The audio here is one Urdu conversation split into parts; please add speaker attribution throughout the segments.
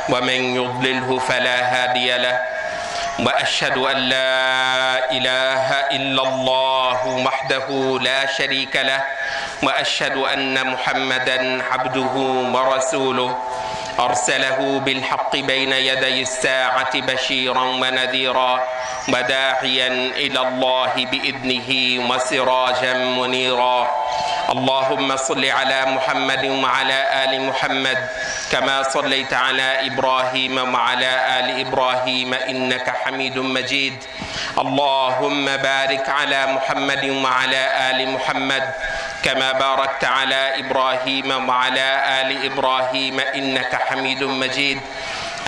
Speaker 1: ومن يضلله فلا هادي له وأشهد أن لا إله إلا الله وحده لا شريك له وأشهد أن محمدا عبده ورسوله أرسله بالحق بين يدي الساعة بشيرا ونذيرا وداعيا إلى الله بإذنه وسراجا منيرا اللهم صل على محمد وعلى آل محمد كما صليت على إبراهيم وعلى آل إبراهيم إنك حميد مجيد اللهم بارك على محمد وعلى آل محمد كما باركت على إبراهيم وعلى آل إبراهيم إنك حميد مجيد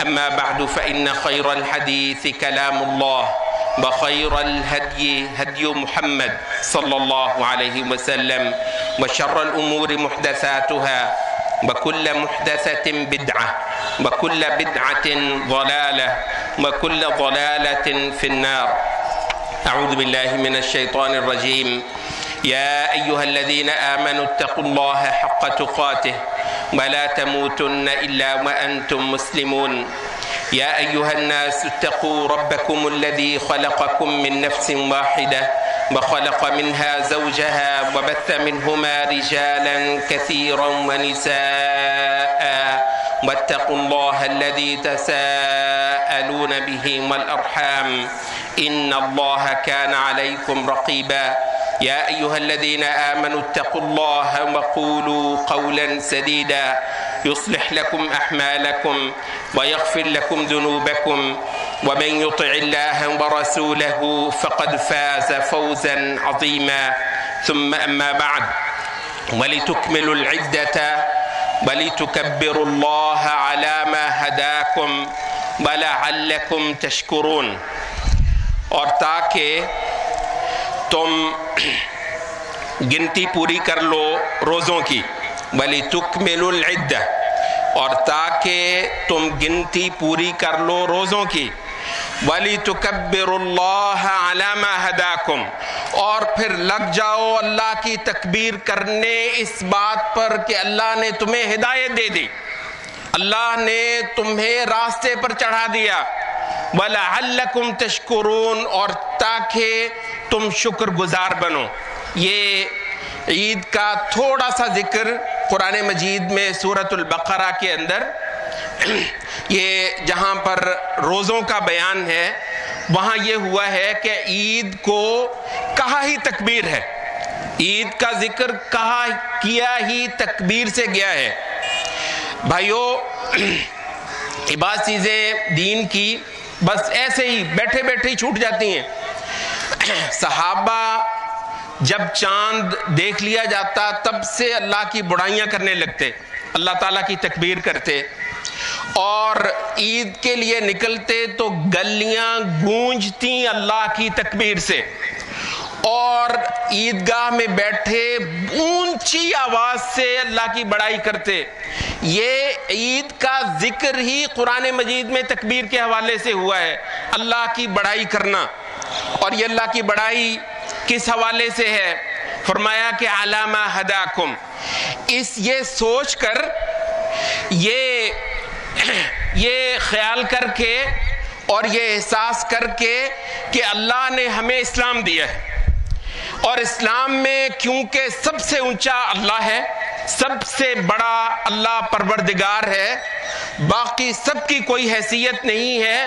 Speaker 1: أما بعد فإن خير الحديث كلام الله وخير الهدي هدي محمد صلى الله عليه وسلم وشر الأمور محدثاتها وكل محدثة بدعة وكل بدعة ضلالة وكل ضلالة في النار أعوذ بالله من الشيطان الرجيم يا أيها الذين آمنوا اتقوا الله حق تقاته ولا تموتن إلا وأنتم مسلمون يا أيها الناس اتقوا ربكم الذي خلقكم من نفس واحدة وخلق منها زوجها وبث منهما رجالا كثيرا ونساء واتقوا الله الذي تساءلون به والأرحام إن الله كان عليكم رقيبا يا أيها الذين آمنوا اتقوا الله وقولوا قولا سديدا يصلح لكم أعمالكم ويغفر لكم ذنوبكم ومن يطع الله ورسوله فقد فاز فوزا عظيما ثم أما بعد ولتكملوا العدة ولتكبروا الله على ما هداكم ولعلكم تشكرون اور تاکہ تم گنتی پوری کر لو روزوں کی وَلِتُكْمِلُوا الْعِدَّةَ اور تاکہ تم گنتی پوری کر لو روزوں کی وَلِتُكَبِّرُوا اللَّهَ عَلَى مَا هَدَاكُمْ اور پھر لگ جاؤ اللہ کی تکبیر کرنے اس بات پر کہ اللہ نے تمہیں ہدایت دے دی، اللہ نے تمہیں راستے پر چڑھا دیا وَلَعَلَّكُمْ تَشْكُرُونَ اور تاکہ تم شکر گزار بنو۔ یہ عید کا تھوڑا سا ذکر قرآن مجید میں سورۃ البقرہ کے اندر یہ جہاں پر روزوں کا بیان ہے وہاں یہ ہوا ہے کہ عید کو کہا ہی تکبیر ہے، عید کا ذکر کہا کیا ہی تکبیر سے گیا ہے۔ بھائیو یہ بعض چیزیں دین کی بس ایسے ہی بیٹھے بیٹھے ہی چھوٹ جاتی ہیں۔ صحابہ جب چاند دیکھ لیا جاتا تب سے اللہ کی بڑائیاں کرنے لگتے، اللہ تعالیٰ کی تکبیر کرتے، اور عید کے لیے نکلتے تو گلیاں گونجتی اللہ کی تکبیر سے، اور عیدگاہ میں بیٹھے اونچی آواز سے اللہ کی بڑائی کرتے۔ یہ عید کا ذکر ہی قرآن مجید میں تکبیر کے حوالے سے ہوا ہے، اللہ کی بڑائی کرنا۔ اور یہ اللہ کی بڑائی کس حوالے سے ہے؟ فرمایا کہ عَلَى مَا هَدَاكُمْ، یہ سوچ کر یہ خیال کر کے اور یہ احساس کر کے کہ اللہ نے ہمیں اسلام دیا ہے، اور اسلام میں کیونکہ سب سے اونچا اللہ ہے، سب سے بڑا اللہ پروردگار ہے، باقی سب کی کوئی حیثیت نہیں ہے،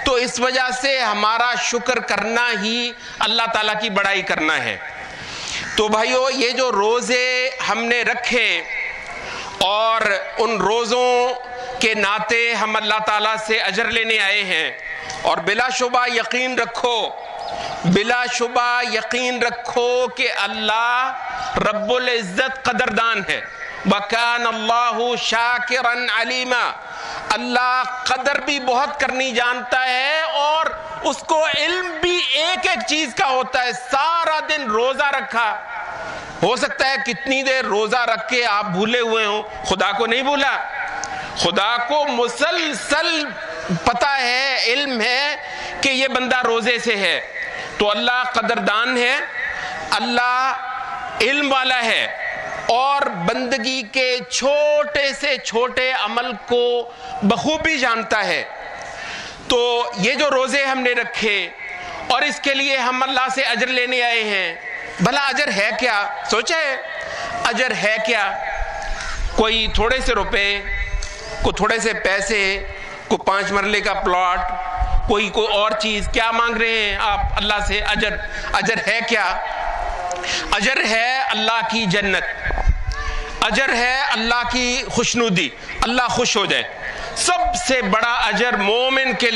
Speaker 1: تو اس وجہ سے ہمارا شکر کرنا ہی اللہ تعالیٰ کی بڑائی کرنا ہے۔ تو بھائیو یہ جو روزے ہم نے رکھے اور ان روزوں کے ناطے ہم اللہ تعالیٰ سے اجر لینے آئے ہیں، اور بلا شبہ یقین رکھو کہ اللہ رب العزت قدردان ہے، وَكَانَ اللَّهُ شَاكِرًا عَلِيمًا، اللہ قدر بھی بہت کرنی جانتا ہے، اور اس کو علم بھی ایک ایک چیز کا ہوتا ہے۔ سارا دن روزہ رکھا، ہو سکتا ہے کتنی دیر روزہ رکھ کے آپ بھولے ہوئے ہوں، خدا کو نہیں بھولا، خدا کو مسلسل پتہ ہے، علم ہے کہ یہ بندہ روزے سے ہے۔ تو اللہ قدردان ہے، اللہ علم والا ہے، اور بندگی کے چھوٹے سے چھوٹے عمل کو بخوبی جانتا ہے، تو یہ جو روزے ہم نے رکھے اور اس کے لیے ہم اللہ سے اجر لینے آئے ہیں، بھلا اجر ہے کیا؟ سوچا ہے اجر ہے کیا؟ کوئی تھوڑے سے روپے، کوئی تھوڑے سے پیسے، کوئی 5 مرلے کا پلاٹ، کوئی اور چیز، کیا مانگ رہے ہیں آپ اللہ سے؟ اجر۔ اجر ہے کیا؟ اجر ہے اللہ کی جنت، اجر ہے اللہ کی خوشنودی، اللہ خوش ہو جائے۔ سب سے بڑا اجر مومن کے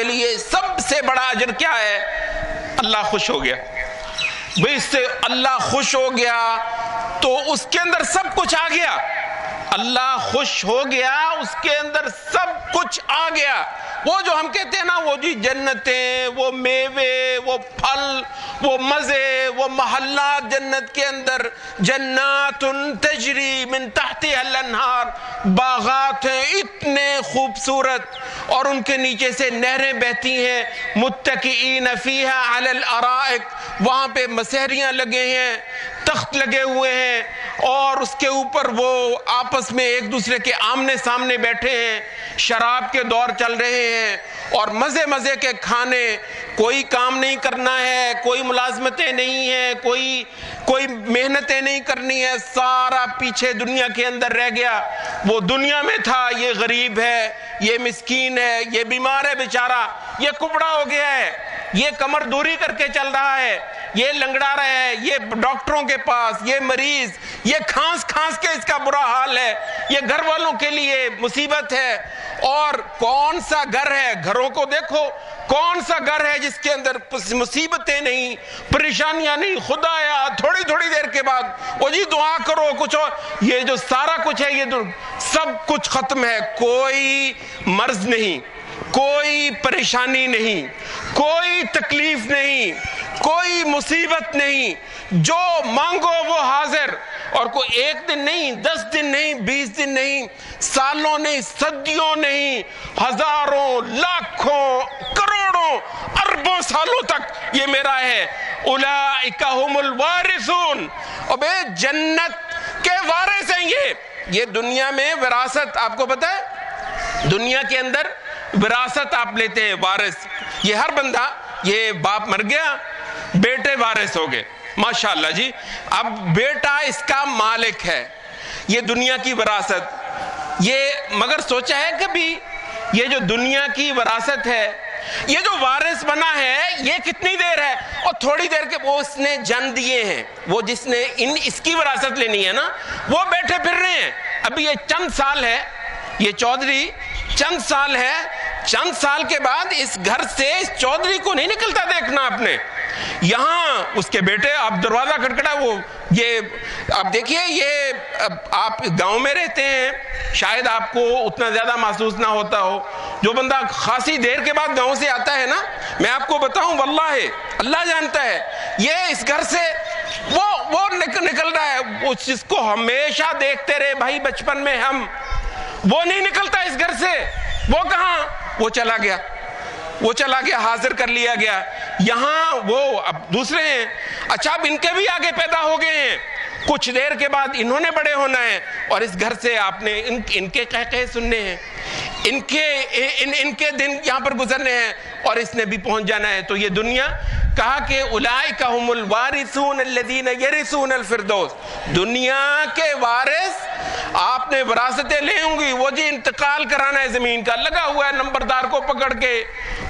Speaker 1: لیے سب سے بڑا اجر کیا ہے؟ اللہ خوش ہو گیا۔ بھئی اس سے اللہ خوش ہو گیا تو اس کے اندر سب کچھ آ گیا۔ اللہ خوش ہو گیا، اس کے اندر سب کچھ آ گیا۔ وہ جو ہم کہتے ہیں نا، وہ جی جنتیں، وہ میوے، وہ پھل، وہ مزے، وہ محلات جنت کے اندر، جنات تجری من تحتها الانہار، باغات ہیں اتنے خوبصورت اور ان کے نیچے سے نہریں بہتی ہیں، متکئین فیہا علی الارائک، وہاں پہ مسہریاں لگے ہیں، تخت لگے ہوئے ہیں اور اس کے اوپر وہ آپس میں ایک دوسرے کے آمنے سامنے بیٹھے ہیں، شراب کے دور چل رہے ہیں اور مزے کے کھانے، کوئی کام نہیں کرنا ہے، کوئی ملازمتیں نہیں ہیں، کوئی محنتیں نہیں کرنی ہے، سارا پیچھے دنیا کے اندر رہ گیا۔ وہ دنیا میں تھا، یہ غریب ہے، یہ مسکین ہے، یہ بیمار ہے بیچارہ، یہ کپڑا ہو گیا ہے، یہ کمر دوری کر کے چل رہا ہے، یہ لنگڑا رہا ہے، یہ ڈاکٹروں کے پاس، یہ مریض، یہ کھانس کے اس کا برا حال ہے، یہ گھر والوں کے لیے مصیبت ہے۔ اور کون سا گھر ہے، گھروں کو دیکھو، کون سا گھر ہے جس کے اندر مصیبتیں نہیں، پریشانیاں نہیں؟ خدایا تھوڑی دیر کے بعد وہ جی دعا کرو کچھ اور، یہ جو سارا کچھ ہے یہ سب کچھ ختم ہے۔ کوئی مرض نہیں، کوئی پریشانی نہیں، کوئی تکلیف نہیں، کوئی مصیبت نہیں، جو مانگو وہ حاضر۔ اور کوئی 1 دن نہیں، 10 دن نہیں، 20 دن نہیں، سالوں نہیں، صدیوں نہیں، ہزاروں، لاکھوں، کروڑوں، اربوں سالوں تک یہ میرا ہے۔ اولئک ھم الوارثون، اب جنت کے وارث ہیں یہ دنیا میں وراثت، آپ کو پتہ ہے دنیا کے اندر وراثت آپ لیتے ہیں، وارث، یہ ہر بندہ، یہ باپ مر گیا، بیٹے وارث ہو گئے، ماشاءاللہ جی، اب بیٹا اس کا مالک ہے، یہ دنیا کی وراثت۔ یہ مگر سوچا ہے کبھی یہ جو دنیا کی وراثت ہے، یہ جو وارث بنا ہے یہ کتنی دیر ہے؟ اور تھوڑی دیر کے وہ اس نے جن دیے ہیں، وہ جس نے اس کی وراثت لینی ہے نا، وہ بیٹھے پھر رہے ہیں۔ ابھی یہ چند سال ہے، یہ چودھری چند سال ہے، چند سال کے بعد اس گھر سے اس چودھری کو نہیں نکلتا دیکھنا آپ نے۔ یہاں اس کے بیٹے، آپ دروازہ کھٹکھٹا، وہ یہ آپ دیکھیے، یہ آپ گاؤں میں رہتے ہیں، شاید آپ کو اتنا زیادہ محسوس نہ ہوتا ہو۔ جو بندہ خاصی دیر کے بعد گاؤں سے آتا ہے نا، میں آپ کو بتاؤں واللہ اللہ جانتا ہے، یہ اس گھر سے وہ نکل رہا ہے، جس کو ہمیشہ دیکھتے رہے بھائی بچپن میں ہم، وہ نہیں نکلتا اس گھر سے۔ وہ کہاں؟ وہ چلا گیا، حاضر کر لیا گیا۔ یہاں وہ اب دوسرے ہیں، اچھا اب ان کے بھی آگے پیدا ہو گئے ہیں، کچھ دیر کے بعد انہوں نے بڑے ہونا ہے، اور اس گھر سے آپ نے ان کے قہقہے سننے ہیں، ان کے دن یہاں پر گزرنے ہیں، اور اس نے بھی پہنچ جانا ہے۔ تو یہ دنیا کہا کہ اولئک ھم الوارثون الذین یرثون الفردوس، دنیا کے وارث آپ نے وراثتیں لے ہوں گی، وہ جی انتقال کرانا ہے زمین کا، لگا ہوا ہے نمبردار کو پکڑ کے،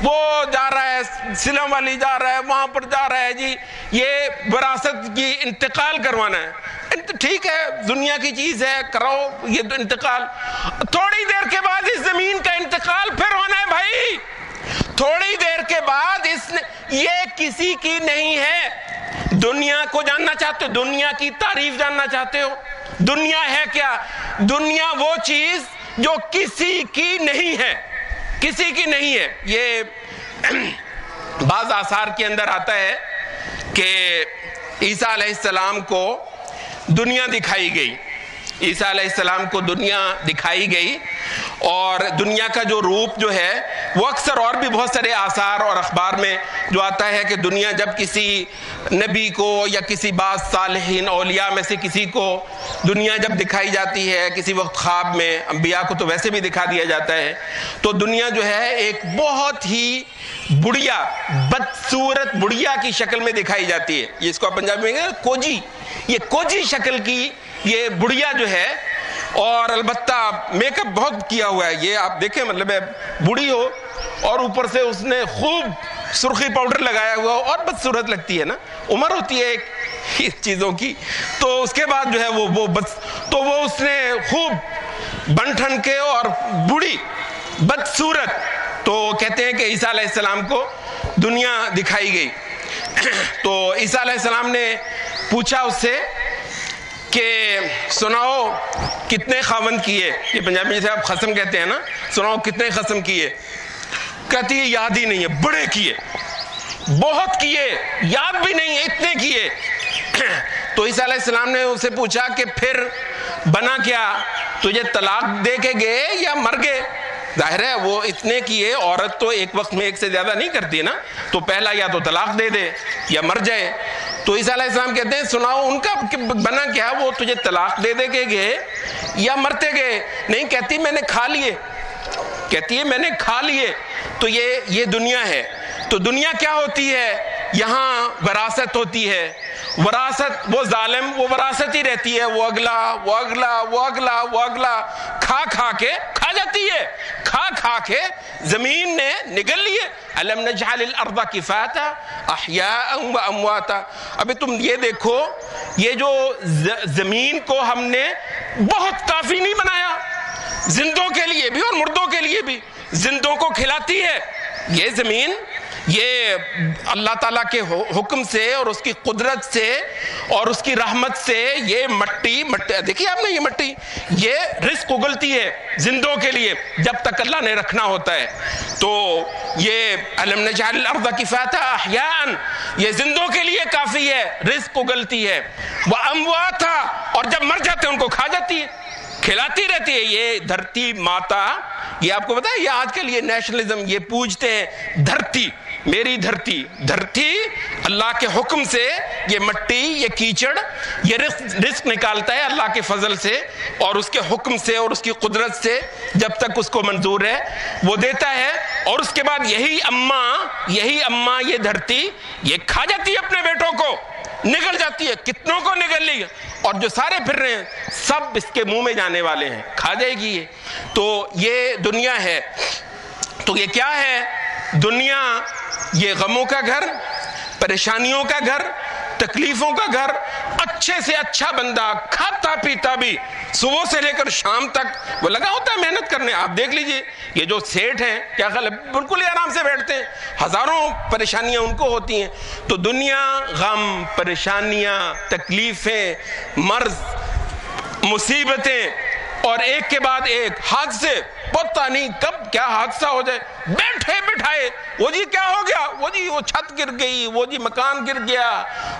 Speaker 1: وہ جا رہا ہے سلم والی، جا رہا ہے وہاں پر، جا رہا ہے جی یہ وراثت کی انتقال کروانا ہے۔ ٹھیک ہے، دنیا کی چیز ہے، کراؤ یہ انتقال۔ تھوڑی دیر کے بعد اس زمین کا انتقال پھر ہونا ہے بھائی، تھوڑی دیر کے بعد یہ کسی کی نہیں ہے۔ دنیا کو جاننا چاہتے ہو؟ دنیا کی تعریف جاننا چاہتے ہو؟ دنیا ہے کیا؟ دنیا وہ چیز جو کسی کی نہیں ہے، کسی کی نہیں ہے۔ یہ بعض آثار کے اندر آتا ہے کہ عیسیٰ علیہ السلام کو دنیا دکھائی گئی، عیسیٰ علیہ السلام کو دنیا دکھائی گئی، اور دنیا کا جو روپ جو ہے وہ اکثر اور بھی بہت سارے آثار اور اخبار میں جو آتا ہے کہ دنیا جب کسی نبی کو یا کسی بعض صالحین اولیاء میں سے کسی کو دنیا جب دکھائی جاتی ہے کسی وقت خواب میں، انبیاء کو تو ویسے بھی دکھا دیا جاتا ہے، تو دنیا جو ہے ایک بہت ہی بڑھیا بدصورت بڑھیا کی شکل میں دکھائی جاتی ہے. یہ اس کو پنجابی میں کوجی، یہ کوجی شکل کی یہ بڑھیا جو ہے، اور البتہ میک اپ بہت کیا ہوا ہے. یہ آپ دیکھیں مطلب ہے بوڑھی ہو اور اوپر سے اس نے خوب سرخی پاؤڈر لگایا ہوا ہو اور بدصورت لگتی ہے نا، عمر ہوتی ہے ایک چیزوں کی. تو اس کے بعد جو ہے تو وہ اس نے خوب بن ٹھن کے اور بوڑھی بدصورت، تو کہتے ہیں کہ عیسیٰ علیہ السلام کو دنیا دکھائی گئی. تو عیسیٰ علیہ السلام نے پوچھا اس سے کہ سناؤ کتنے خاوند کیے. یہ پنجابی جیسے آپ خصم کہتے ہیں نا، سناؤ کتنے خصم کیے. کہتی ہے یاد ہی نہیں ہے، بڑے کیے، بہت کیے، یاد بھی نہیں ہے، اتنے کیے. تو عیسیٰ علیہ السلام نے اسے پوچھا کہ پھر بنا کیا، تجھے طلاق دے کے گئے یا مر گئے؟ ظاہر ہے وہ اتنے کیے، عورت تو ایک وقت میں ایک سے زیادہ نہیں کرتی نا، تو پہلا یا تو طلاق دے دے یا مر جائے. تو عیسیٰ علیہ السلام کہتے ہیں سناؤ ان کا بنا کیا، وہ تجھے طلاق دے دے کے گئے یا مرتے گئے؟ نہیں، کہتی میں نے کھا لیے، کہتی ہے میں نے کھا لیے. تو یہ دنیا ہے. تو دنیا کیا ہوتی ہے؟ یہاں وراثت ہوتی ہے. وراثت، وہ ظالم وہ وراثت ہی رہتی ہے، وہ اگلا وہ اگلا وہ اگلا وہ اگلا کھا کھا کے کھا جاتی ہے، کھا کھا کے زمین نے نگل لیے. الم نجعل الارض کفاتا احیاء و امواتا. ابھی تم یہ دیکھو، یہ جو زمین کو ہم نے بہت کافی نہیں بنایا، زندوں کے لیے بھی اور مردوں کے لیے بھی. زندوں کو کھلاتی ہے یہ زمین، یہ اللہ تعالیٰ کے حکم سے اور اس کی قدرت سے اور اس کی رحمت سے. یہ مٹی دیکھیے آپ نے، یہ مٹی یہ رزق اگلتی ہے زندوں کے لیے جب تک اللہ نے رکھنا ہوتا ہے. تو یہ الم نجعل الارض کفاتا احیاء، یہ زندوں کے لیے کافی ہے، رزق اگلتی ہے. وامواتا، اور جب مر جاتے ہیں ان کو کھا جاتی ہے، کھلاتی رہتی ہے. یہ دھرتی ماتا، یہ آپ کو پتا ہے، یہ آج کل یہ نیشنلزم یہ پوجتے ہیں دھرتی، میری دھرتی. دھرتی اللہ کے حکم سے، یہ مٹی یہ کیچڑ یہ رزق نکالتا ہے اللہ کے فضل سے اور اس کے حکم سے اور اس کی قدرت سے، جب تک اس کو منظور ہے وہ دیتا ہے. اور اس کے بعد یہی اماں یہ دھرتی یہ کھا جاتی ہے اپنے بیٹوں کو، نگل جاتی ہے. کتنوں کو نگل لی، اور جو سارے پھر رہے ہیں سب اس کے منہ میں جانے والے ہیں، کھا جائے گی یہ. تو یہ دنیا ہے. تو یہ کیا ہے دنیا؟ یہ غموں کا گھر، پریشانیوں کا گھر، تکلیفوں کا گھر. اچھے سے اچھا بندہ کھاتا پیتا بھی صبح سے لے کر شام تک وہ لگا ہوتا ہے محنت کرنے. آپ دیکھ لیجئے یہ جو سیٹ ہیں کیا خیال ہے، بالکل ہی آرام سے بیٹھتے ہیں، ہزاروں پریشانیاں ان کو ہوتی ہیں. تو دنیا غم، پریشانیاں، تکلیفیں، مرض، مصیبتیں، اور ایک کے بعد ایک حادثے، پتہ نہیں کب کیا حادثہ ہو جائے. بیٹھے بٹھائے وہ جی کیا ہو گیا، وہ جی وہ چھت گر گئی، وہ جی مکان گر گیا،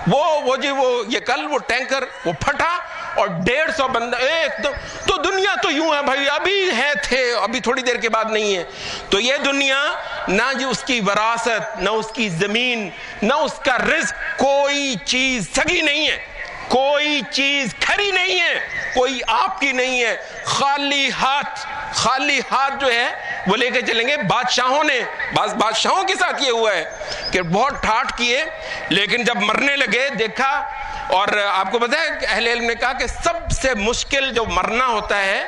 Speaker 1: وہ جی وہ یہ کل وہ ٹینکر وہ پھٹا اور 150 بندہ ایک دم. تو دنیا تو یوں ہے بھائی، ابھی ہے تھے، ابھی تھوڑی دیر کے بعد نہیں ہے. تو یہ دنیا نہ جی اس کی وراثت، نہ اس کی زمین، نہ اس کا رزق، کوئی چیز سگی نہیں ہے، کوئی چیز کھری نہیں ہے، کوئی آپ کی نہیں ہے. خالی ہاتھ جو ہے وہ لے کے چلیں گے. بادشاہوں نے، بعض بادشاہوں کے ساتھ یہ ہوا ہے کہ بہت ٹھاٹ کیے، لیکن جب مرنے لگے دیکھا. اور آپ کو پتا ہے اہل علم نے کہا کہ سب سے مشکل جو مرنا ہوتا ہے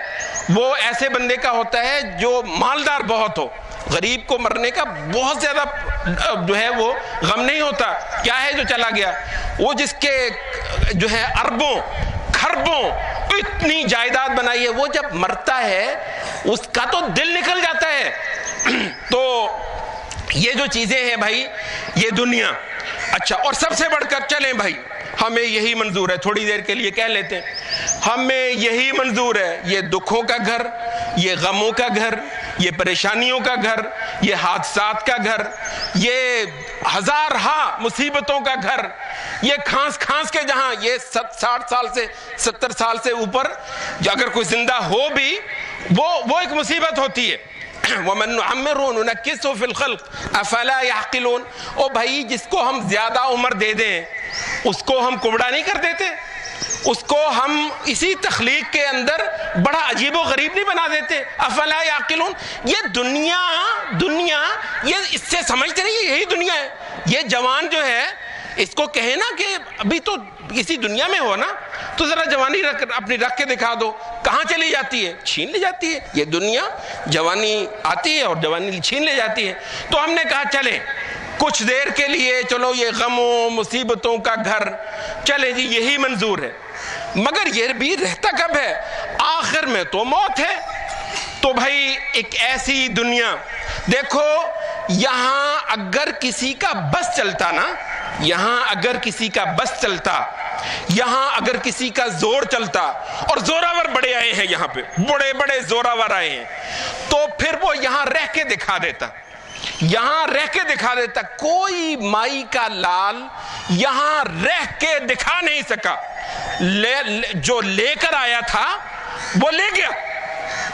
Speaker 1: وہ ایسے بندے کا ہوتا ہے جو مالدار بہت ہو. غریب کو مرنے کا بہت زیادہ جو ہے وہ غم نہیں ہوتا. کیا ہے جو چلا گیا، وہ جس کے جو ہے اربوں کھربوں اتنی جائیداد بنائی ہے، وہ جب مرتا ہے اس کا تو دل نکل جاتا ہے. تو یہ جو چیزیں ہیں بھائی یہ دنیا. اچھا، اور سب سے بڑھ کر چلیں بھائی ہمیں یہی منظور ہے، تھوڑی دیر کے لیے کہہ لیتے ہیں، ہمیں یہی منظور ہے، یہ دکھوں کا گھر، یہ غموں کا گھر، یہ پریشانیوں کا گھر، یہ حادثات کا گھر، یہ ہزارہا مصیبتوں کا گھر، یہ کھانس کے جہاں یہ 60 سال سے 70 سال سے اوپر اگر کوئی زندہ ہو بھی وہ ایک مصیبت ہوتی ہے. وَمَن نُعَمِّرْهُ نُنَكِّسْهُ فِي الْخَلْقِ أَفَلَا يَعْقِلُونَ۔ او بھائی جس کو ہم زیادہ عمر دے دیں اس کو ہم کبڑا نہیں کر دیتے؟ اس کو ہم اسی تخلیق کے اندر بڑا عجیب و غریب نہیں بنا دیتے؟ افلا یعقلون۔ یہ دنیا یہ اس سے سمجھتے نہیں یہی دنیا ہے۔ یہ جوان جو ہے اس کو کہے نا کہ ابھی تو اسی دنیا میں ہو نا، تو ذرا جوانی اپنی رکھ کے دکھا دو، کہاں چلی جاتی ہے؟ چھین لے جاتی ہے۔ یہ دنیا جوانی آتی ہے اور جوانی چھین لے جاتی ہے۔ تو ہم نے کہا چلے کچھ دیر کے لیے چلو یہ غموں مصیبتوں کا گھر چلے جی، یہی منظور ہے، مگر یہ بھی رہتا کب ہے؟ آخر میں تو موت ہے۔ تو بھائی ایک ایسی دنیا دیکھو، یہاں اگر کسی کا بس چلتا نا، یہاں اگر کسی کا بس چلتا، یہاں اگر کسی کا زور چلتا، اور زوراور بڑے آئے ہیں یہاں پہ، بڑے بڑے زوراور آئے ہیں، تو پھر وہ یہاں رہ کے دکھا دیتا، یہاں رہ کے دکھا دیتا۔ کوئی مائی کا لال یہاں رہ کے دکھا نہیں سکا، جو لے کر آیا تھا وہ لے گیا۔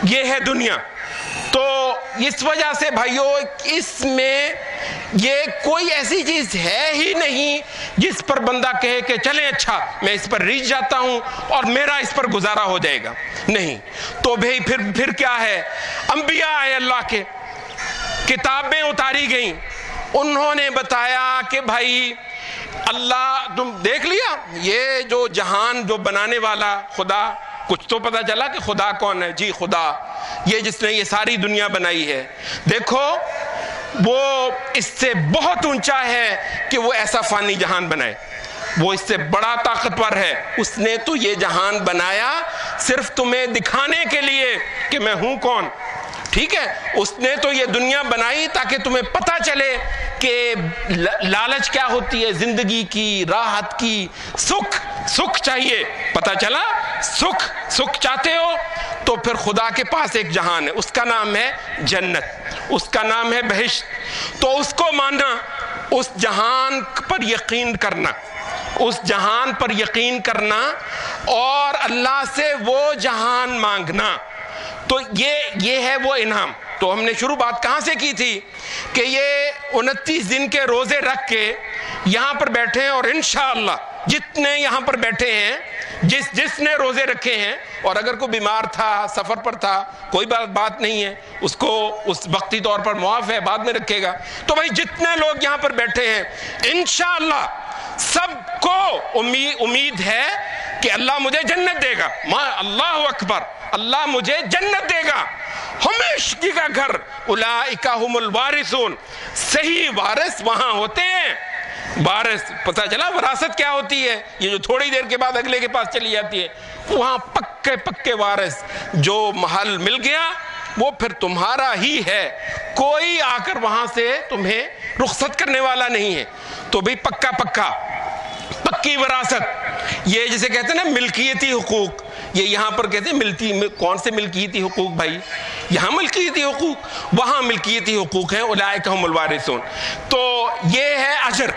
Speaker 1: یہ ہے دنیا۔ تو اس وجہ سے بھائیو اس میں یہ کوئی ایسی چیز ہے ہی نہیں جس پر بندہ کہے کہ چلیں اچھا میں اس پر ریچھ جاتا ہوں اور میرا اس پر گزارا ہو جائے گا، نہیں۔ تو بھائی پھر کیا ہے؟ انبیاء آئے اللہ کے، کتابیں اتاری گئیں، انہوں نے بتایا کہ بھائی اللہ تم دیکھ لیا یہ جو جہان جو بنانے والا خدا، کچھ تو پتہ چلا کہ خدا کون ہے؟ جی خدا، یہ جس نے یہ ساری دنیا بنائی ہے، دیکھو وہ اس سے بہت اونچا ہے کہ وہ ایسا فانی جہان بنائے، وہ اس سے بڑا طاقتور ہے۔ اس نے تو یہ جہان بنایا صرف تمہیں دکھانے کے لیے کہ میں ہوں کون، ٹھیک ہے؟ اس نے تو یہ دنیا بنائی تاکہ تمہیں پتہ چلے کہ لالچ کیا ہوتی ہے، زندگی کی، راحت کی، سکھ چاہیے، پتہ چلا سکھ چاہتے ہو تو پھر خدا کے پاس ایک جہان ہے، اس کا نام ہے جنت، اس کا نام ہے بہشت۔ تو اس کو ماننا، اس جہان پر یقین کرنا، اس جہان پر یقین کرنا اور اللہ سے وہ جہان مانگنا، تو یہ ہے وہ انعام۔ تو ہم نے شروع بات کہاں سے کی تھی کہ یہ 29 دن کے روزے رکھ کے یہاں پر بیٹھے ہیں، اور انشاءاللہ جتنے یہاں پر بیٹھے ہیں، جس نے روزے رکھے ہیں، اور اگر کوئی بیمار تھا، سفر پر تھا، کوئی بات نہیں ہے، اس کو اس وقتی طور پر معاف ہے، بعد میں رکھے گا۔ تو بھائی جتنے لوگ یہاں پر بیٹھے ہیں انشاءاللہ سب کو امید ہے کہ اللہ مجھے جنت دے گا، اللہ اکبر، اللہ مجھے جنت دے گا، ہمیشگی کا گھر، اولئک هم الوارثون۔ صحیح وارث وہاں ہوتے ہیں۔ وارث پتہ چلا وراثت کیا ہوتی ہے، یہ جو تھوڑی دیر کے بعد اگلے کے پاس چلی جاتی ہے، وہاں پکے وارث، جو محل مل گیا وہ پھر تمہارا ہی ہے، کوئی آ کر وہاں سے تمہیں رخصت کرنے والا نہیں ہے۔ تو بھی پکی وراثت، یہ جسے کہتے ہیں نا ملکیتی حقوق، یہ یہاں پر کہتے ہیں کون سے ملکیتی حقوق بھائی؟ یہاں ملکیتی حقوق، وہاں ملکیتی حقوق ہیں، اولئک هم الوارثون۔ تو یہ ہے اجر،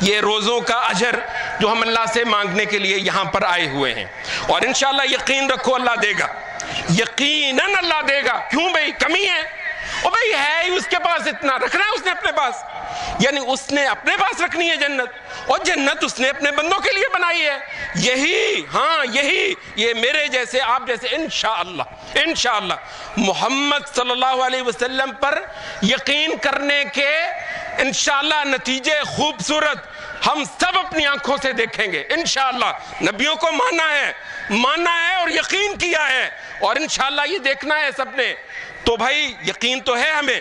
Speaker 1: یہ روزوں کا اجر جو ہم اللہ سے مانگنے کے لیے یہاں پر آئے ہوئے ہیں، اور انشاءاللہ یقین رکھو اللہ دے گا، یقیناً اللہ دے گا۔ کیوں بھائی کمی ہے؟ اور بھائی ہے ہی اس کے پاس اتنا، رکھنا ہے اس نے اپنے پاس، یعنی اس نے اپنے پاس رکھنی ہے جنت، اور جنت اس نے اپنے بندوں کے لیے بنائی ہے۔ یہی یہ میرے جیسے آپ جیسے انشاءاللہ محمد صلی اللہ علیہ وسلم پر یقین کرنے کے انشاءاللہ نتیجے خوبصورت ہم سب اپنی آنکھوں سے دیکھیں گے انشاءاللہ۔ نبیوں کو مانا ہے اور یقین کیا ہے، اور انشاءاللہ یہ دیکھنا ہے سب نے۔ تو بھائی یقین تو ہے ہمیں،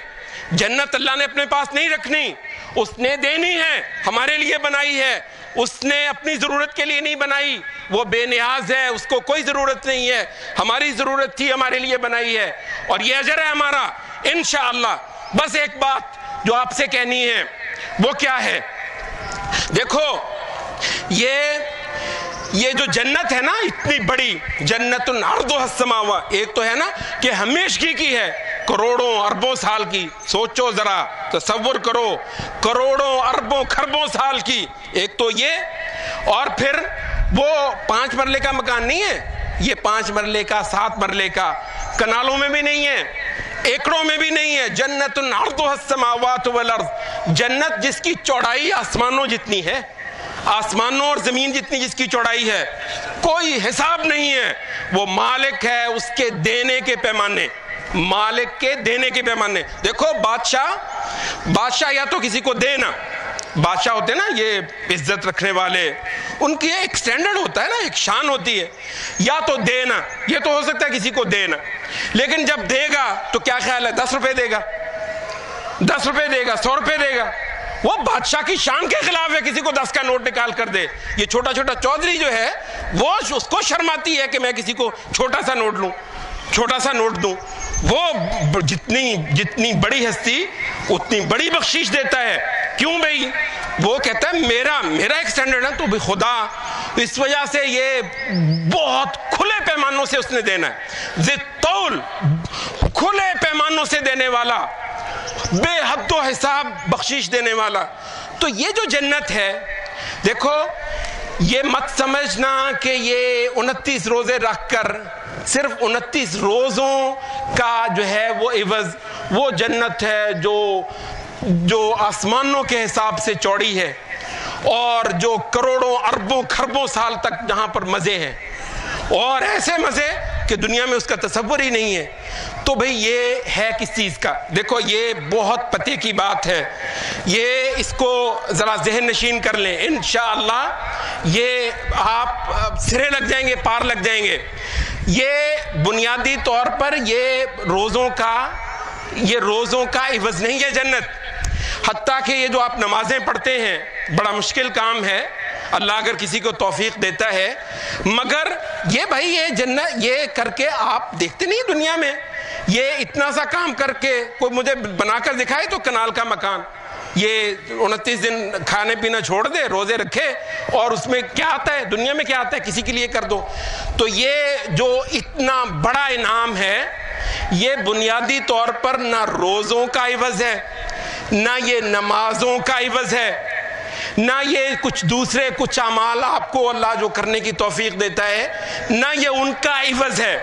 Speaker 1: جنت اللہ نے اپنے پاس نہیں رکھنی، اس نے دینی ہے، ہمارے لیے بنائی ہے، اس نے اپنی ضرورت کے لیے نہیں بنائی، وہ بے نیاز ہے، اس کو کوئی ضرورت نہیں ہے، ہماری ضرورت تھی، ہمارے لیے بنائی ہے، اور یہ اجر ہے ہمارا انشاءاللہ۔ بس ایک بات جو آپ سے کہنی ہے وہ کیا ہے؟ دیکھو یہ جو جنت ہے نا، اتنی بڑی جنت عرضها السماوات، ایک تو ہے نا کہ ہمیشگی کی ہے، کروڑوں اربوں سال کی، سوچو ذرا تصور کرو، کروڑوں اربوں کھربوں سال کی، ایک تو یہ، اور پھر وہ 5 مرلے کا مکان نہیں ہے، یہ 5 مرلے کا 7 مرلے کا، کنالوں میں بھی نہیں ہے،
Speaker 2: ایکڑوں میں بھی نہیں ہے. جنت عرضها السماوات والارض، جنت جس کی چوڑائی آسمانوں جتنی ہے، آسمانوں اور زمین جتنی جس کی چوڑائی ہے، کوئی حساب نہیں ہے. وہ مالک ہے اس کے دینے کے پیمانے، مالک کے دینے کے پیمانے. دیکھو بادشاہ یا تو کسی کو دینا، بادشاہ ہوتے ہیں نا یہ عزت رکھنے والے، ان کی ایک سٹینڈرڈ ہوتا ہے نا، ایک شان ہوتی ہے. یا تو دینا، یہ تو ہو سکتا ہے کسی کو دینا، لیکن جب دے گا تو کیا خیال ہے 10 روپے دے گا، 10 روپے دے گا، 100 روپے دے گا. وہ بادشاہ کی شان کے خلاف ہے کسی کو 10 کا نوٹ نکال کر دے. یہ چھوٹا چھوٹا چودھری جو ہے وہ اس کو شرم آتی ہے کہ میں کسی کو چھوٹا سا نوٹ لوں، چھوٹا سا نوٹ دوں. وہ جتنی بڑی ہستی اتنی بڑی بخشش دیتا ہے. کیوں بھئی؟ وہ کہتا ہے میرا ایک سٹینڈرڈ ہے. تو بھی خدا اس وجہ سے یہ بہت کھلے پیمانوں سے اس نے دینا ہے. ذِالطَّوْل، کھلے پیمانوں سے دینے والا، بے حد و حساب بخشش دینے والا. تو یہ جو جنت ہے، دیکھو یہ مت سمجھنا کہ یہ 29 روزے رکھ کر صرف 29 روزوں کا جو ہے وہ عوض وہ جنت ہے جو آسمانوں کے حساب سے چوڑی ہے، اور جو کروڑوں اربوں کھربوں سال تک جہاں پر مزے ہیں، اور ایسے مزے کہ دنیا میں اس کا تصور ہی نہیں ہے. تو بھئی یہ ہے کس چیز کا؟ دیکھو یہ بہت پتے کی بات ہے، یہ اس کو ذرا ذہن نشین کر لیں. انشاءاللہ یہ آپ سرے لگ جائیں گے، پار لگ جائیں گے. یہ بنیادی طور پر یہ روزوں کا عوض نہیں ہے جنت. حتیٰ کہ یہ جو آپ نمازیں پڑھتے ہیں، بڑا مشکل کام ہے، اللہ اگر کسی کو توفیق دیتا ہے، مگر یہ بھائی یہ جنت یہ کر کے آپ دیکھتے نہیں دنیا میں، یہ اتنا سا کام کر کے کوئی مجھے بنا کر دکھائے تو کنال کا مکان، یہ 29 دن کھانے پینا چھوڑ دے، روزے رکھے، اور اس میں کیا آتا ہے دنیا میں؟ کیا آتا ہے؟ کسی کے لیے کر دو. تو یہ جو اتنا بڑا انعام ہے، یہ بنیادی طور پر نہ روزوں کا عوض ہے، نہ یہ نمازوں کا عوض ہے، نہ یہ کچھ اعمال آپ کو اللہ جو کرنے کی توفیق دیتا ہے، نہ یہ ان کا عوض ہے.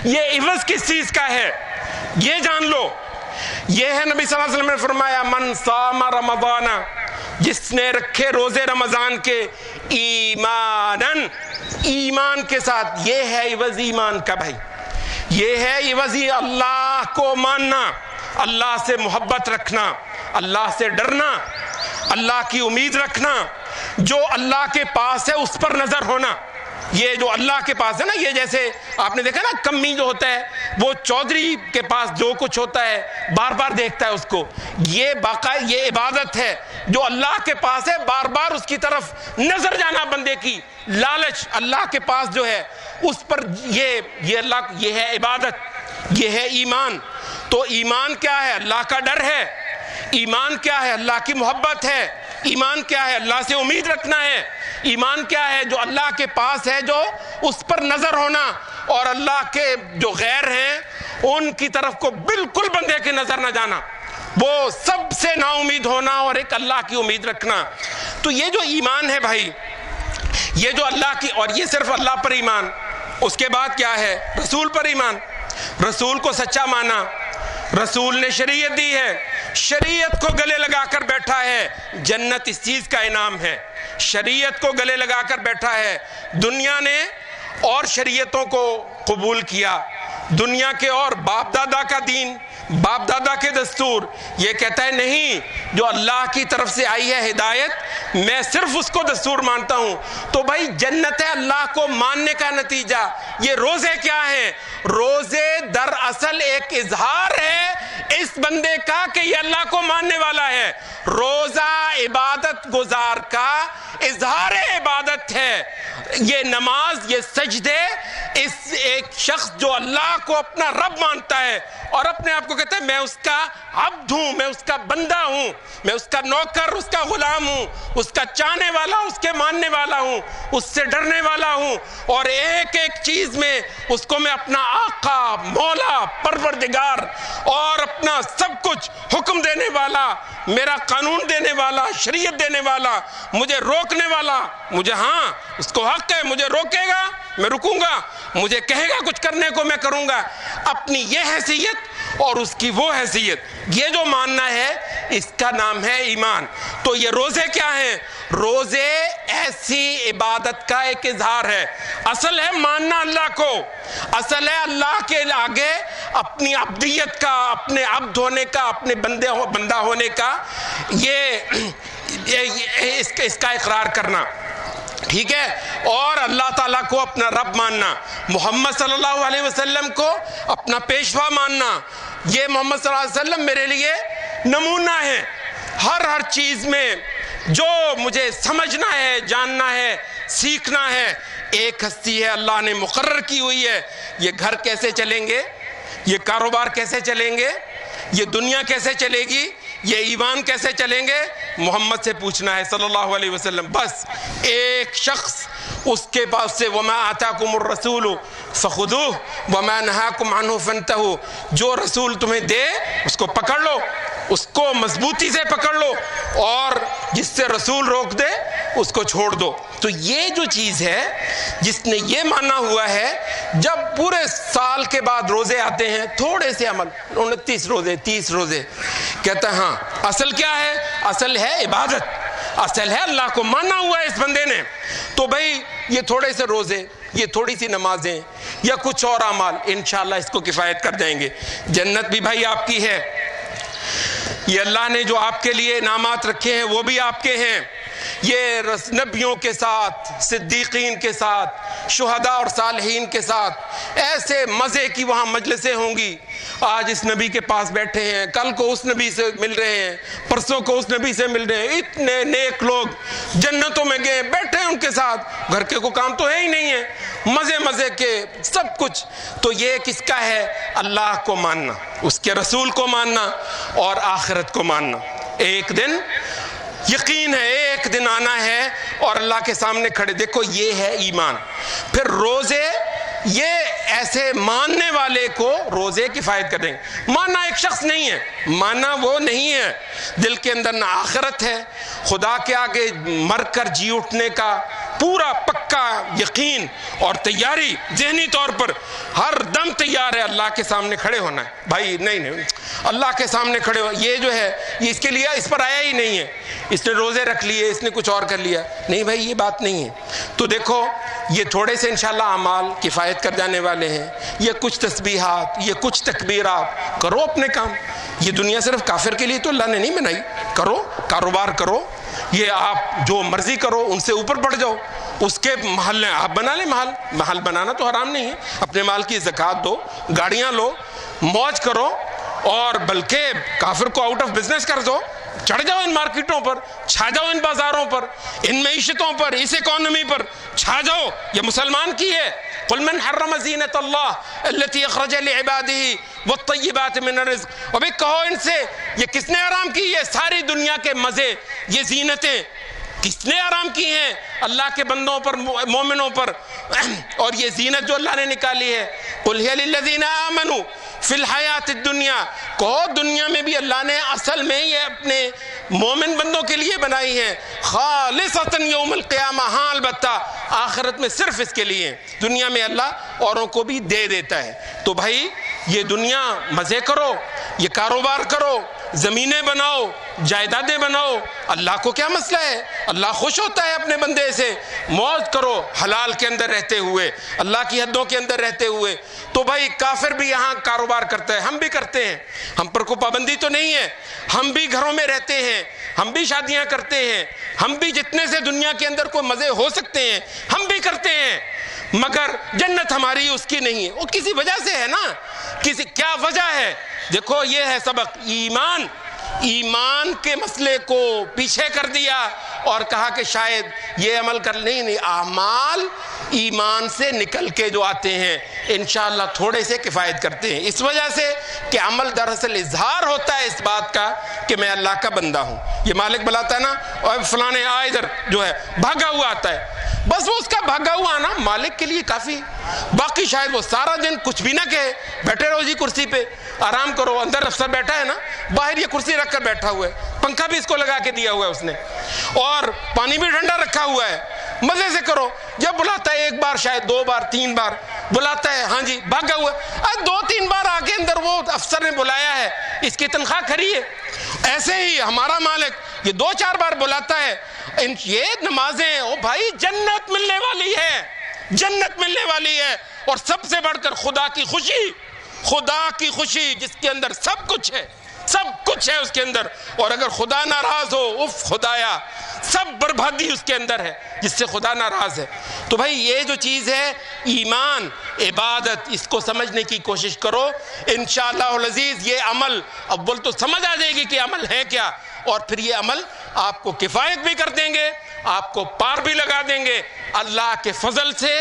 Speaker 2: یہ عوض کس چیز کا ہے یہ جان لو. یہ ہے نبی صلی اللہ علیہ وسلم نے فرمایا من صام رمضان، جس نے رکھے روزے رمضان کے ایمانن، ایمان کے ساتھ. یہ ہے عوض ایمان کا بھائی، یہ ہے عوض اللہ کو ماننا، اللہ سے محبت رکھنا، اللہ سے ڈرنا، اللہ کی امید رکھنا، جو اللہ کے پاس ہے اس پر نظر ہونا. یہ جو اللہ کے پاس ہے نا، یہ جیسے آپ نے دیکھا نا کمی جو ہوتا ہے وہ چودھری کے پاس جو کچھ ہوتا ہے بار بار دیکھتا ہے اس کو. یہ باقاعدہ یہ عبادت ہے جو اللہ کے پاس ہے، بار بار اس کی طرف نظر جانا بندے کی، لالچ اللہ کے پاس جو ہے اس پر، یہ اللہ، یہ ہے عبادت، یہ ہے ایمان. تو ایمان کیا ہے؟ اللہ کا ڈر ہے. ایمان کیا ہے؟ اللہ کی محبت ہے. ایمان کیا ہے؟ اللہ سے امید رکھنا ہے. ایمان کیا ہے؟ جو اللہ کے پاس ہے جو اس پر نظر ہونا، اور اللہ کے جو غیر ہیں ان کی طرف کو بالکل بندے کے نظر نہ جانا، وہ سب سے نا امید ہونا اور ایک اللہ کی امید رکھنا. تو یہ جو ایمان ہے بھائی، یہ جو اللہ کی، اور یہ صرف اللہ پر ایمان. اس کے بعد کیا ہے؟ رسول پر ایمان. رسول کو سچا مانا. رسول نے شریعت دی ہے، شریعت کو گلے لگا کر بیٹھا ہے. جنت اس چیز کا انعام ہے، شریعت کو گلے لگا کر بیٹھا ہے. دنیا نے اور شریعتوں کو قبول کیا، دنیا کے اور باپ دادا کا دین، باپ دادا کے دستور. یہ کہتا ہے نہیں، جو اللہ کی طرف سے آئی ہے ہدایت، میں صرف اس کو دستور مانتا ہوں. تو بھائی جنت ہے اللہ کو ماننے کا نتیجہ. یہ روزے کیا ہیں؟ روزے دراصل ایک اظہار ہے اس بندے کا کہ یہ اللہ کو ماننے والا ہے. روزہ عبادت گزار کا اظہار عبادت ہے. یہ نماز، یہ سجدے، اس ایک شخص جو اللہ کو اپنا رب مانتا ہے اور اپنے آپ کو کہتا ہے میں اس کا عبد ہوں، میں اس کا بندہ ہوں، میں اس کا نوکر، اس کا غلام ہوں، اس کا چاہنے والا، اس کے ماننے والا ہوں، اس سے ڈرنے والا ہوں، اور ایک ایک چیز میں اس کو میں اپنا آقا، مولا، پروردگار اور اپنا سب کچھ حکم دینے والا، میرا قانون دینے والا، شریعت دینے والا، مجھے روکنے والا، مجھے ہاں اس کو حق ہے، مجھے روکے گا میں رکوں گا، مجھے کہے گا کچھ کرنے کو میں کروں گا. اپنی یہ حیثیت اور اس کی وہ حیثیت، یہ جو ماننا ہے اس کا نام ہے ایمان۔ تو یہ روزے کیا ہیں؟ روزے ایسی عبادت کا ایک اظہار ہے۔ اصل ہے ماننا اللہ کو، اصل ہے اللہ کے آگے اپنی عبدیت کا، اپنے عبد ہونے کا، اپنے بندہ ہونے کا، اس کا اقرار کرنا، ٹھیک ہے؟ اور اللہ تعالیٰ کو اپنا رب ماننا، محمد صلی اللہ علیہ وسلم کو اپنا پیشوا ماننا۔ یہ محمد صلی اللہ علیہ وسلم میرے لیے نمونہ ہے، ہر چیز میں جو مجھے سمجھنا ہے، جاننا ہے، سیکھنا ہے۔ ایک ہستی ہے اللہ نے مقرر کی ہوئی ہے، یہ گھر کیسے چلیں گے، یہ کاروبار کیسے چلیں گے، یہ دنیا کیسے چلے گی، یہ ایمان کیسے چلیں گے، محمد سے پوچھنا ہے صلی اللہ علیہ وسلم۔ بس ایک شخص اس کے پاس سے وَمَا آتَاكُمُ الرَّسُولُ فَخُذُوهُ وَمَا نَهَاكُمْ عَنْهُ فَانْتَهُوا، جو رسول تمہیں دے اس کو پکڑ لو، اس کو مضبوطی سے پکڑ لو، اور جس سے رسول روک دے اس کو چھوڑ دو۔ تو یہ جو چیز ہے جس نے یہ مانا ہوا ہے، جب پورے سال کے بعد روزے آتے ہیں، تھوڑے سے عمل، 29 روزے 30 روزے، کہتا ہے ہاں اصل کیا ہے؟ اصل ہے عبادت، اصل ہے اللہ کو مانا ہوا ہے اس بندے نے۔ تو بھائی یہ تھوڑے سے روزے، یہ تھوڑی سی نمازیں یا کچھ اور اعمال انشاءاللہ اس کو کفایت کر جائیں گے۔ جنت بھی بھائی آپ کی ہے، یہ اللہ نے جو آپ کے لیے انعامات رکھے ہیں وہ بھی آپ کے ہیں۔ یہ نبیوں کے ساتھ، صدیقین کے ساتھ، شہداء اور صالحین کے ساتھ ایسے مزے کی وہاں مجلسیں ہوں گی۔ آج اس نبی کے پاس بیٹھے ہیں، کل کو اس نبی سے مل رہے ہیں، پرسوں کو اس نبی سے مل رہے ہیں۔ اتنے نیک لوگ جنتوں میں گئے، بیٹھے ہیں ان کے ساتھ، گھر کے کو کام تو ہے ہی نہیں ہے، مزے کے سب کچھ۔ تو یہ کس کا ہے؟ اللہ کو ماننا، اس کے رسول کو ماننا اور آخرت کو ماننا۔ ایک دن یقین ہے، ایک دن آنا ہے اور اللہ کے سامنے کھڑے۔ دیکھو یہ ہے ایمان۔ پھر روزے، یہ ایسے ماننے والے کو روزے کفایت کر دیں گے۔ ماننا ایک شخص نہیں ہے، ماننا وہ نہیں ہے، دل کے اندر نہ آخرت ہے، خدا کے آگے مر کر جی اٹھنے کا پورا پکا یقین اور تیاری، ذہنی طور پر ہر دم تیار ہے اللہ کے سامنے کھڑے ہونا ہے۔ بھائی نہیں اللہ کے سامنے کھڑے ہو، یہ جو ہے یہ اس کے لیے اس پر آیا ہی نہیں ہے، اس نے روزے رکھ لیے، اس نے کچھ اور کر لیا، نہیں بھائی یہ بات نہیں ہے۔ تو دیکھو یہ تھوڑے سے انشاءاللہ اعمال کفایت کر جانے والے ہیں، یہ کچھ تسبیحات، یہ کچھ تکبیرات، کرو اپنے کام۔ یہ دنیا صرف کافر کے لیے تو اللہ نے نہیں بنائی، کرو، کاروبار کرو، یہ آپ جو مرضی کرو، ان سے اوپر بڑھ جاؤ، اس کے محل آپ بنا لیں، محل بنانا تو حرام نہیں ہے، اپنے مال کی زکوٰۃ دو، گاڑیاں لو، موج کرو، اور بلکہ کافر کو آؤٹ آف بزنس کر دو، چڑھ جاؤ ان مارکیٹوں پر، چھا جاؤ ان بازاروں پر، ان معیشتوں پر، اس اکانومی پر چھا جاؤ، یہ مسلمان کی ہے۔ قل من حرم زینت اللہ التي اخرج لعباده والطیبات من الرزق، اور بھی کہو ان سے یہ کس نے حرام کی؟ یہ ساری دنیا کے مزے، یہ زینتیں کس نے حرام کی ہیں؟ اللہ کے بندوں پر، مومنوں پر۔ اور یہ زینت جو اللہ نے نکالی ہے، قل هي للذین آمنوا فی الحیات الدنیا، کہو دنیا میں بھی اللہ نے اصل میں یہ اپنے مومن بندوں کے لیے بنائی ہے، خالصۃ یوم القیامہ، ہاں البتہ آخرت میں صرف اس کے لیے، دنیا میں اللہ اوروں کو بھی دے دیتا ہے۔ تو بھائی یہ دنیا مزے کرو، یہ کاروبار کرو، زمینیں بناؤ، جائیدادیں بناؤ، اللہ کو کیا مسئلہ ہے؟ اللہ خوش ہوتا ہے اپنے بندے سے، موج کرو حلال کے اندر رہتے ہوئے، اللہ کی حدوں کے اندر رہتے ہوئے۔ تو بھائی کافر بھی یہاں کاروبار کرتا ہے، ہم بھی کرتے ہیں، ہم پر کوئی پابندی تو نہیں ہے، ہم بھی گھروں میں رہتے ہیں، ہم بھی شادیاں کرتے ہیں، ہم بھی جتنے سے دنیا کے اندر کوئی مزے ہو سکتے ہیں ہم بھی کرتے ہیں، مگر جنت ہماری اس کی نہیں ہے، وہ کسی وجہ سے ہے نا، کیا وجہ ہے؟ دیکھو یہ ہے سبق، ایمان کے مسئلے کو پیچھے کر دیا اور کہا کہ شاید یہ عمل کر، نہیں، اعمال ایمان سے نکل کے جو آتے ہیں انشاءاللہ تھوڑے سے کفایت کرتے ہیں، اس وجہ سے کہ عمل دراصل اظہار ہوتا ہے اس بات کا کہ میں اللہ کا بندہ ہوں۔ یہ مالک بلاتا ہے نا، اور فلانے ادھر جو ہے بھاگا ہوا آتا ہے، بس وہ اس کا بھاگا ہوا آنا مالک کے لیے کافی، باقی شاید وہ سارا دن کچھ بھی نہ کہے، بیٹھے رہو جی کرسی پہ، آرام کرو، اندر افسر بیٹھا ہے نا، باہر یہ کرسی رکھ کر بیٹھا ہوا ہے، پنکھا بھی اس کو لگا کے دیا ہوا ہے اس نے، اور پانی بھی ٹھنڈا رکھا ہوا ہے، مزے سے کرو. جب بلاتا ہے ایک بار شاید 2 بار 3 بار بلاتا ہے, ہاں جی بھاگا ہوا, 2-3 بار آ کے اندر وہ افسر نے بلایا ہے, اس کی تنخواہ کھری ہے. ایسے ہی ہمارا مالک یہ 2-4 بار بلاتا ہے. یہ نمازیں او بھائی جنت ملنے والی ہے, جنت ملنے والی ہے. اور سب سے بڑھ کر خدا کی خوشی, خدا کی خوشی جس کے اندر سب کچھ ہے, سب کچھ ہے اس کے اندر. اور اگر خدا ناراض ہو, اف خدایا, سب بربادی اس کے اندر ہے جس سے خدا ناراض ہے. تو بھائی یہ جو چیز ہے ایمان, عبادت, اس کو سمجھنے کی کوشش کرو. انشاءاللہ العزیز یہ عمل اول تو سمجھ آ جائے گی کہ عمل ہے کیا, اور پھر یہ عمل آپ کو کفایت بھی کر دیں گے, آپ کو پار بھی لگا دیں گے اللہ کے فضل سے,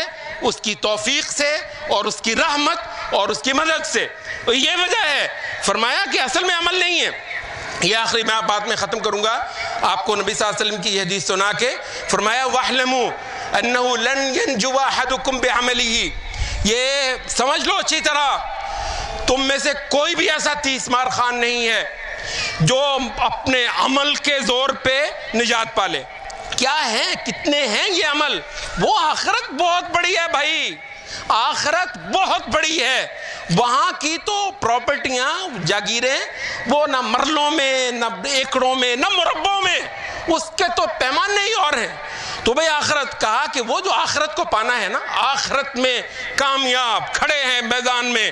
Speaker 2: اس کی توفیق سے, اور اس کی رحمت اور اس کی مدد سے. یہ وجہ ہے فرمایا کہ اصل میں عمل نہیں ہے. یہ آخری میں بات میں ختم کروں گا. آپ کو نبی صلی اللہ علیہ وسلم کی یہ حدیث سنا کے فرمایا وَاحْلَمُوا أَنَّهُ لَنْ يَنْجُوَ أَحَدُكُمْ بِعَمَلِهِ. یہ سمجھ لو اچھی طرح, تم میں سے کوئی بھی ایسا تیس مار خان نہیں ہے جو اپنے عمل کے زور پہ نجات پالے. کیا ہے, کتنے ہیں یہ عمل؟ وہ آخرت بہت بڑی ہے بھائی, آخرت بہت بڑی ہے. وہاں کی تو پراپرٹیاں, جاگیریں, وہ نہ مرلوں میں, نہ ایکڑوں میں, نہ مربوں میں, اس کے تو پیمانے ہی اور ہیں. تو بھئی آخرت کہا کہ وہ جو آخرت کو پانا ہے نا, آخرت میں کامیاب کھڑے ہیں میدان میں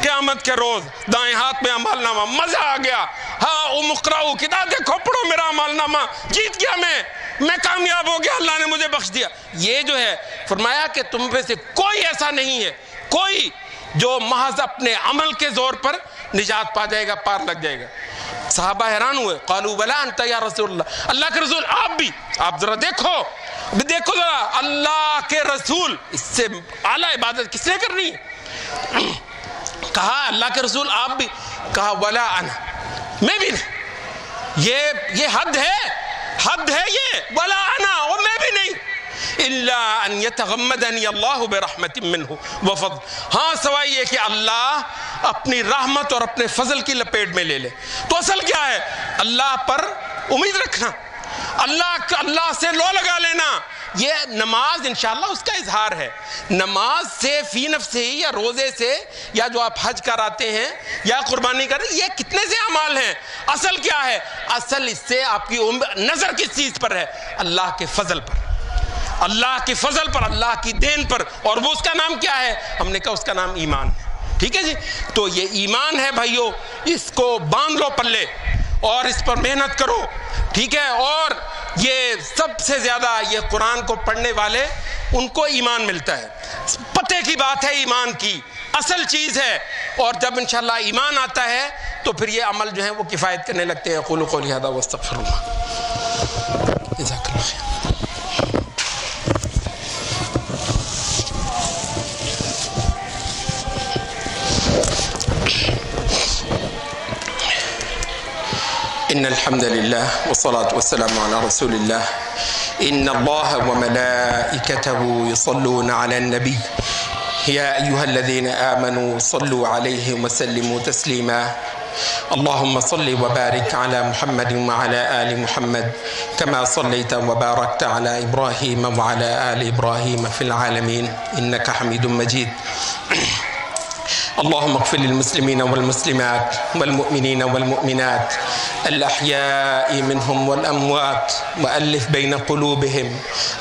Speaker 2: قیامت کے روز, دائیں ہاتھ میں اعمال نامہ, مزہ آ گیا. ہاں اقرؤ کتاب, دیکھو پڑھو میرا اعمال نامہ, جیت گیا میں کامیاب ہو گیا, اللہ نے مجھے بخش دیا. یہ جو ہے فرمایا کہ تم میں سے کوئی ایسا نہیں ہے, کوئی جو محض اپنے عمل کے زور پر نجات پا جائے گا, پار لگ جائے گا. صحابہ حیران ہوئے, قالوا بلا انت یا رسول اللہ, اللہ کے رسول آپ بھی, آپ ذرا دیکھو ذرا, اللہ کے رسول, اس سے اعلیٰ عبادت کس نے کرنی ہے؟ کہا اللہ کے رسول آپ بھی, کہا ولا انا, میں بھی نہیں. یہ حد ہے یہ, ولا انا, اور میں بھی نہیں. الا ان یتغمدنی اللہ برحمت منہ وفضل, ہاں سوائے یہ کہ اللہ اپنی رحمت اور اپنے فضل کی لپیٹ میں لے لے. تو اصل کیا ہے؟ اللہ پر امید رکھنا, اللہ سے لو لگا لینا. یہ نماز انشاءاللہ اس کا اظہار ہے. نماز سے فی نفسہ ہی, یا روزے سے, یا جو آپ حج کراتے ہیں, یا قربانی کرتے ہیں, یہ کتنے سے اعمال ہیں. اصل کیا ہے؟ اصل اس سے آپ کی نظر کس چیز پر ہے؟ اللہ کے فضل پر, اللہ کی فضل پر, اللہ کی دین پر. اور وہ اس کا نام کیا ہے؟ ہم نے کہا اس کا نام ایمان ہے. ٹھیک ہے جی. تو یہ ایمان ہے بھائیو, اس کو باندھ لو پلے اور اس پر محنت کرو. ٹھیک ہے. اور یہ سب سے زیادہ یہ قرآن کو پڑھنے والے, ان کو ایمان ملتا ہے. پتے کی بات ہے ایمان کی, اصل چیز ہے. اور جب انشاءاللہ ایمان آتا ہے تو پھر یہ عمل جو ہے وہ کفایت کرنے لگتے ہیں. اقول قولی ھذا واستغفر اللہ. جزاک اللہ خیر. إن الحمد لله والصلاة والسلام على رسول الله. إن الله وملائكته يصلون على النبي يا أيها الذين آمنوا صلوا عليه وسلموا تسليما. اللهم صل وبارك على محمد وعلى آل محمد كما صليت وباركت على إبراهيم وعلى آل إبراهيم في العالمين إنك حميد مجيد. اللهم اغفر للمسلمين والمسلمات والمؤمنين والمؤمنات الأحياء منهم والأموات وألف بين قلوبهم.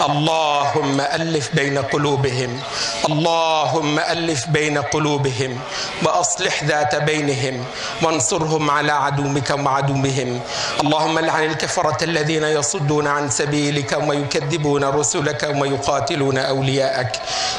Speaker 2: اللهم ألف بين قلوبهم, اللهم ألف بين قلوبهم وأصلح ذات بينهم وانصرهم على عدوك وعدوهم. اللهم لعن الكفرة الذين يصدون عن سبيلك ويكذبون رسلك ويقاتلون أولياءك.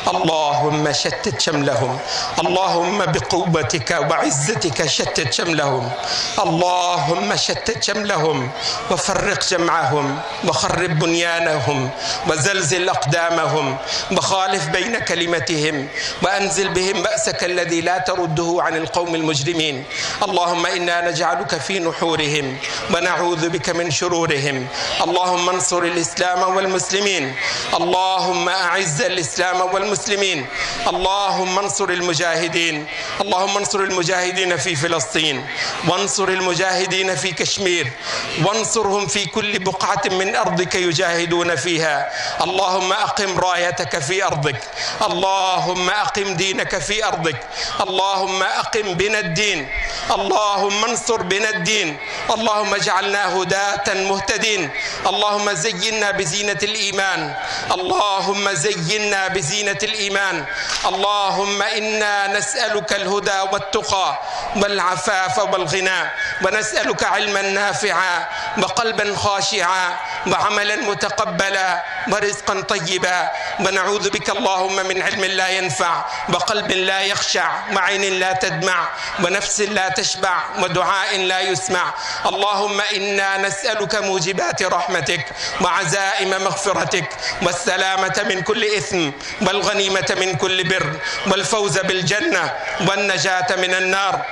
Speaker 2: اللهم شتت شملهم, اللهم بقوتك وعزتك شتت شملهم. اللهم شتت شملهم وفرق جمعهم وخرب بنيانهم وزلزل أقدامهم وخالف بين كلمتهم أئمتهم وأنزل بهم بأسك الذي لا ترده عن القوم المجرمين. اللهم إنا نجعلك في نحورهم ونعوذ بك من شرورهم. اللهم انصر الإسلام والمسلمين. اللهم أعز الإسلام والمسلمين. اللهم انصر المجاهدين. اللهم انصر المجاهدين في فلسطين، وانصر المجاهدين في كشمير، وانصرهم في كل بقعة من أرضك يجاهدون فيها. اللهم أقم رايتك في أرضك. اللهم أقم دينك في أرضك. اللهم أقم بنا الدين. اللهم انصر بنا الدين. اللهم اجعلنا هداة مهتدين. اللهم زينا بزينة الإيمان. اللهم زينا بزينة الإيمان. اللهم إنا نسألك الهدى والتقى والعفاف والغنى، ونسألك علما نافعا وقلبا خاشعا وعملا متقبلا ورزقا طيبا، ونعوذ بك اللهم من علم لا ينفع وقلب لا يخشع وعين لا تدمع ونفس لا تشبع ودعاء لا يسمع. اللهم إنا نسألك موجبات رحمتك وعزائم مغفرتك والسلامة من كل إثم والغنيمة من كل بر والفوز بالجنة والنجاة من النار.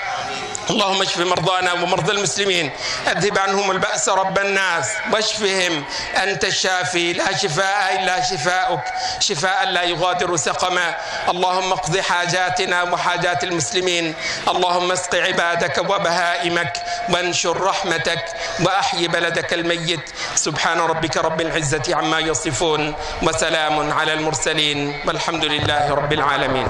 Speaker 2: اللهم اشف مرضانا ومرضى المسلمين، اذهب عنهم البأس رب الناس واشفهم، أنت الشافي لا شفاء إلا شفاؤك، شفاء لا يغادر سقما. اللهم اقض حاجاتنا وحاجات المسلمين. اللهم اسق عبادك وبهائمك وانشر رحمتك وأحي بلدك الميت. سبحان ربك رب العزة عما يصفون وسلام على المرسلين والحمد لله رب العالمين.